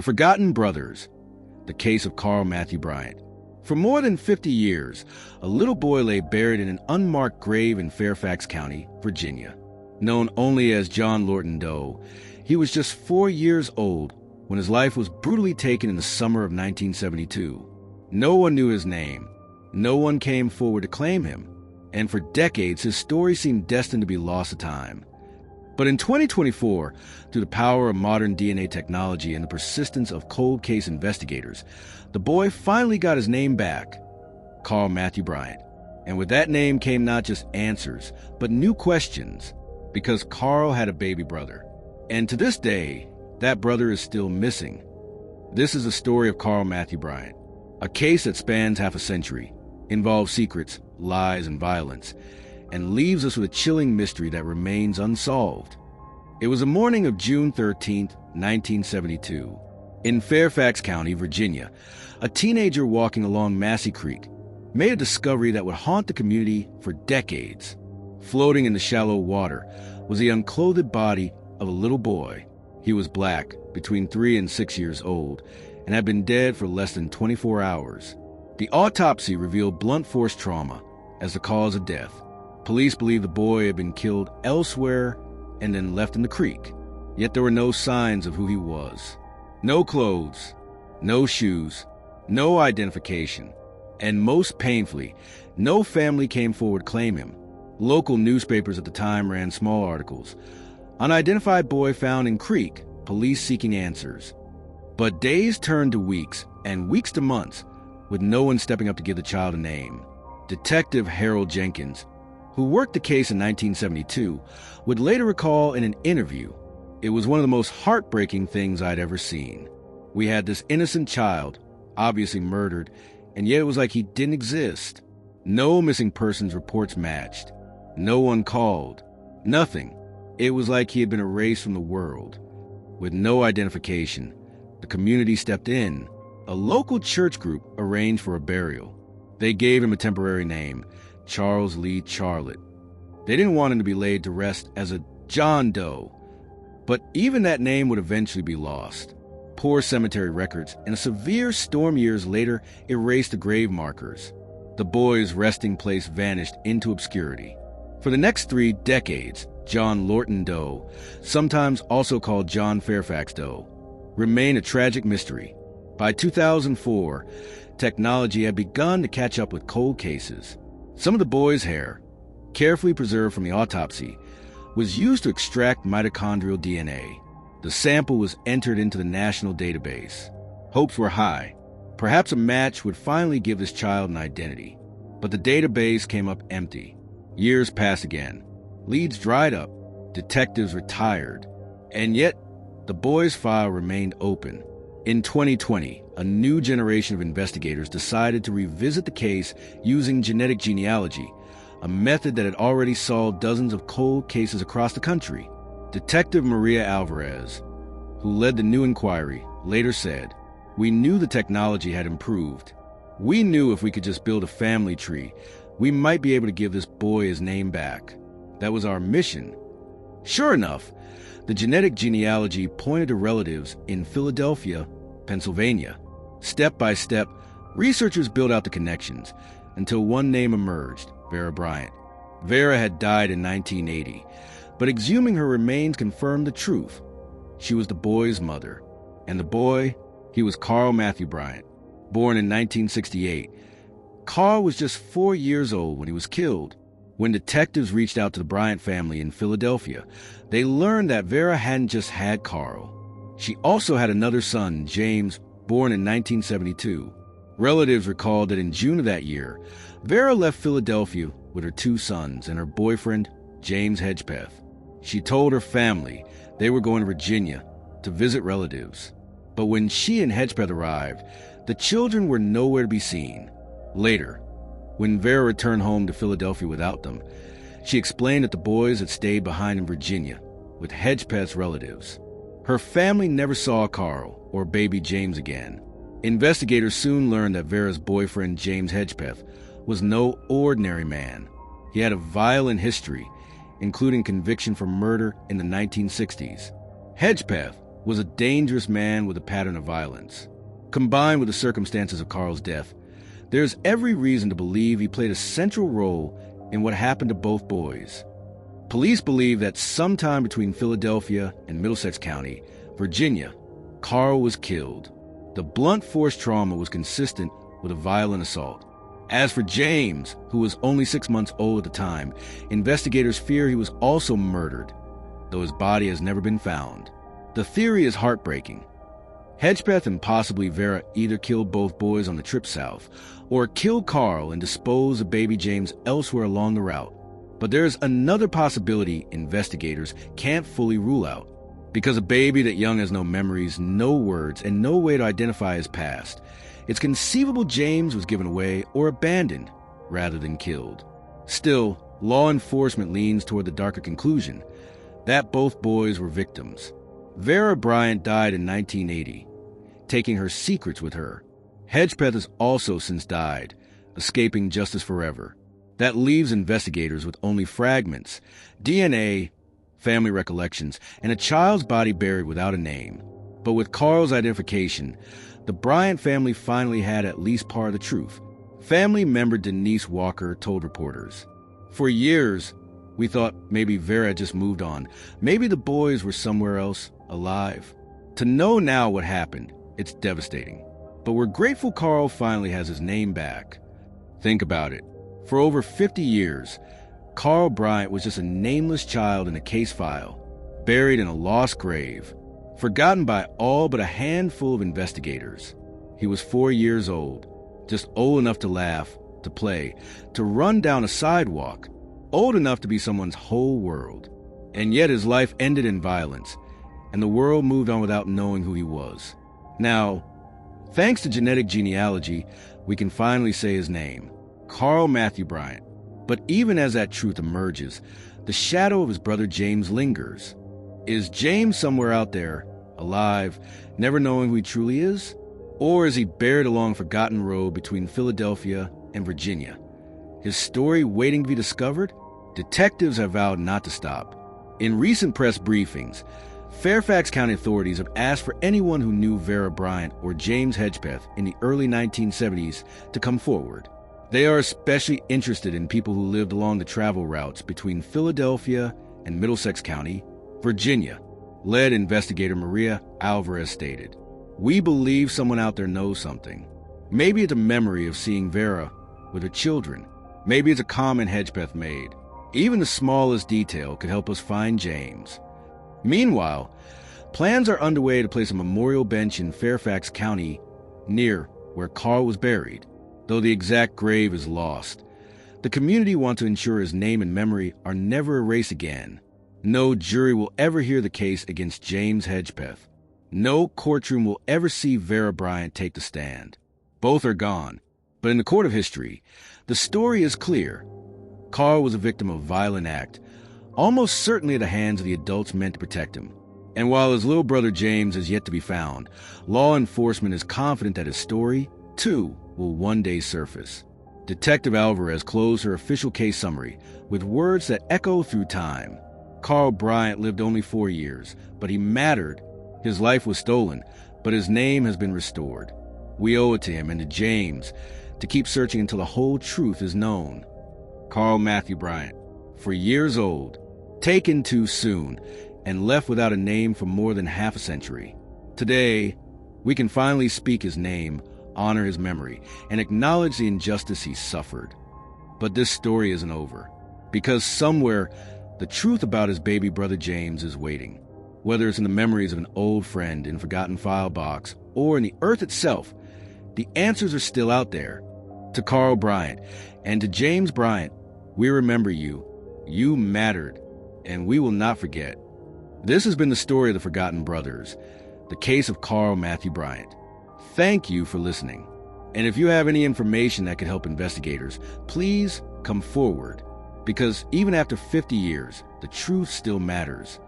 The Forgotten Brothers, the case of Carl Matthew Bryant. For more than 50 years, a little boy lay buried in an unmarked grave in Fairfax County, Virginia. Known only as John Lorton Doe, he was just 4 years old when his life was brutally taken in the summer of 1972. No one knew his name. No one came forward to claim him. And for decades, his story seemed destined to be lost to time. But in 2024, through the power of modern DNA technology and the persistence of cold case investigators, the boy finally got his name back, Carl Matthew Bryant. And with that name came not just answers, but new questions, because Carl had a baby brother. And to this day, that brother is still missing. This is the story of Carl Matthew Bryant, a case that spans half a century, involves secrets, lies, and violence, and leaves us with a chilling mystery that remains unsolved. It was the morning of June 13, 1972. In Fairfax County, Virginia, a teenager walking along Massey Creek made a discovery that would haunt the community for decades. Floating in the shallow water was the unclothed body of a little boy. He was black, between 3 and 6 years old, and had been dead for less than 24 hours. The autopsy revealed blunt force trauma as the cause of death. Police believe the boy had been killed elsewhere and then left in the creek. Yet there were no signs of who he was. No clothes, no shoes, no identification, and most painfully, no family came forward to claim him. Local newspapers at the time ran small articles. Unidentified boy found in creek, police seeking answers. But days turned to weeks, and weeks to months, with no one stepping up to give the child a name. Detective Harold Jenkins, who worked the case in 1972, would later recall in an interview, "It was one of the most heartbreaking things I'd ever seen. We had this innocent child, obviously murdered, and yet it was like he didn't exist. No missing persons reports matched. No one called. Nothing. It was like he had been erased from the world." With no identification, the community stepped in. A local church group arranged for a burial. They gave him a temporary name, Charles Lee Charlotte. They didn't want him to be laid to rest as a John Doe, but even that name would eventually be lost. Poor cemetery records and a severe storm years later erased the grave markers. The boy's resting place vanished into obscurity. For the next 3 decades, John Lorton Doe, sometimes also called John Fairfax Doe, remained a tragic mystery. By 2004, technology had begun to catch up with cold cases. Some of the boy's hair, carefully preserved from the autopsy, was used to extract mitochondrial DNA. The sample was entered into the national database. Hopes were high. Perhaps a match would finally give this child an identity. But the database came up empty. Years passed again. Leads dried up. Detectives retired. And yet, the boy's file remained open. In 2020, a new generation of investigators decided to revisit the case using genetic genealogy, a method that had already solved dozens of cold cases across the country. Detective Maria Alvarez, who led the new inquiry, later said, "We knew the technology had improved. We knew if we could just build a family tree, we might be able to give this boy his name back. That was our mission." Sure enough, the genetic genealogy pointed to relatives in Philadelphia, Pennsylvania. Step by step, researchers built out the connections until one name emerged, Vera Bryant. Vera had died in 1980, but exhuming her remains confirmed the truth. She was the boy's mother. And the boy, he was Carl Matthew Bryant, born in 1968. Carl was just 4 years old when he was killed. When detectives reached out to the Bryant family in Philadelphia, they learned that Vera hadn't just had Carl. She also had another son, James, born in 1972. Relatives recalled that in June of that year, Vera left Philadelphia with her 2 sons and her boyfriend, James Hedgepeth. She told her family they were going to Virginia to visit relatives. But when she and Hedgepeth arrived, the children were nowhere to be seen. Later, when Vera returned home to Philadelphia without them, she explained that the boys had stayed behind in Virginia with Hedgepeth's relatives. Her family never saw Carl or baby James again. Investigators soon learned that Vera's boyfriend, James Hedgepeth, was no ordinary man. He had a violent history, including conviction for murder in the 1960s. Hedgepeth was a dangerous man with a pattern of violence. Combined with the circumstances of Carl's death, there's every reason to believe he played a central role in what happened to both boys. Police believe that sometime between Philadelphia and Middlesex County, Virginia, Carl was killed. The blunt force trauma was consistent with a violent assault. As for James, who was only 6 months old at the time, investigators fear he was also murdered, though his body has never been found. The theory is heartbreaking. Hedgepeth and possibly Vera either killed both boys on the trip south, or killed Carl and disposed of baby James elsewhere along the route. But there's another possibility investigators can't fully rule out. Because a baby that young has no memories, no words, and no way to identify his past, it's conceivable James was given away or abandoned rather than killed. Still, law enforcement leans toward the darker conclusion that both boys were victims. Vera Bryant died in 1980, taking her secrets with her. Hedgepeth has also since died, escaping justice forever. That leaves investigators with only fragments, DNA, family recollections, and a child's body buried without a name. But with Carl's identification, the Bryant family finally had at least part of the truth. Family member Denise Walker told reporters, "For years, we thought maybe Vera had just moved on. Maybe the boys were somewhere else, alive. To know now what happened, it's devastating. But we're grateful Carl finally has his name back." Think about it. For over 50 years, Carl Bryant was just a nameless child in a case file, buried in a lost grave, forgotten by all but a handful of investigators. He was 4 years old, just old enough to laugh, to play, to run down a sidewalk, old enough to be someone's whole world. And yet his life ended in violence, and the world moved on without knowing who he was. Now, thanks to genetic genealogy, we can finally say his name, Carl Matthew Bryant. But even as that truth emerges, the shadow of his brother James lingers. Is James somewhere out there, alive, never knowing who he truly is? Or is he buried along a forgotten road between Philadelphia and Virginia? His story waiting to be discovered? Detectives have vowed not to stop. In recent press briefings, Fairfax County authorities have asked for anyone who knew Vera Bryant or James Hedgepeth in the early 1970s to come forward. They are especially interested in people who lived along the travel routes between Philadelphia and Middlesex County, Virginia. Lead investigator Maria Alvarez stated, "We believe someone out there knows something. Maybe it's a memory of seeing Vera with her children. Maybe it's a comment Hedgepeth made. Even the smallest detail could help us find James." Meanwhile, plans are underway to place a memorial bench in Fairfax County near where Carl was buried. Though the exact grave is lost, the community wants to ensure his name and memory are never erased again. No jury will ever hear the case against James Hedgepeth. No courtroom will ever see Vera Bryant take the stand. Both are gone. But in the court of history, the story is clear. Carl was a victim of a violent act, almost certainly at the hands of the adults meant to protect him. And while his little brother James is yet to be found, law enforcement is confident that his story, too, will one day surface. Detective Alvarez closed her official case summary with words that echo through time. Carl Bryant lived only 4 years, but he mattered. His life was stolen, but his name has been restored. We owe it to him and to James to keep searching until the whole truth is known. Carl Matthew Bryant, 4 years old, taken too soon, and left without a name for more than half a century. Today, we can finally speak his name, honor his memory, and acknowledge the injustice he suffered. But this story isn't over, because somewhere the truth about his baby brother James is waiting. Whether it's in the memories of an old friend in a forgotten file box or in the earth itself, the answers are still out there. To Carl Bryant and to James Bryant, we remember you. You mattered, and we will not forget. This has been the story of the Forgotten Brothers, the case of Carl Matthew Bryant. Thank you for listening. And if you have any information that could help investigators, please come forward. Because even after 50 years, the truth still matters.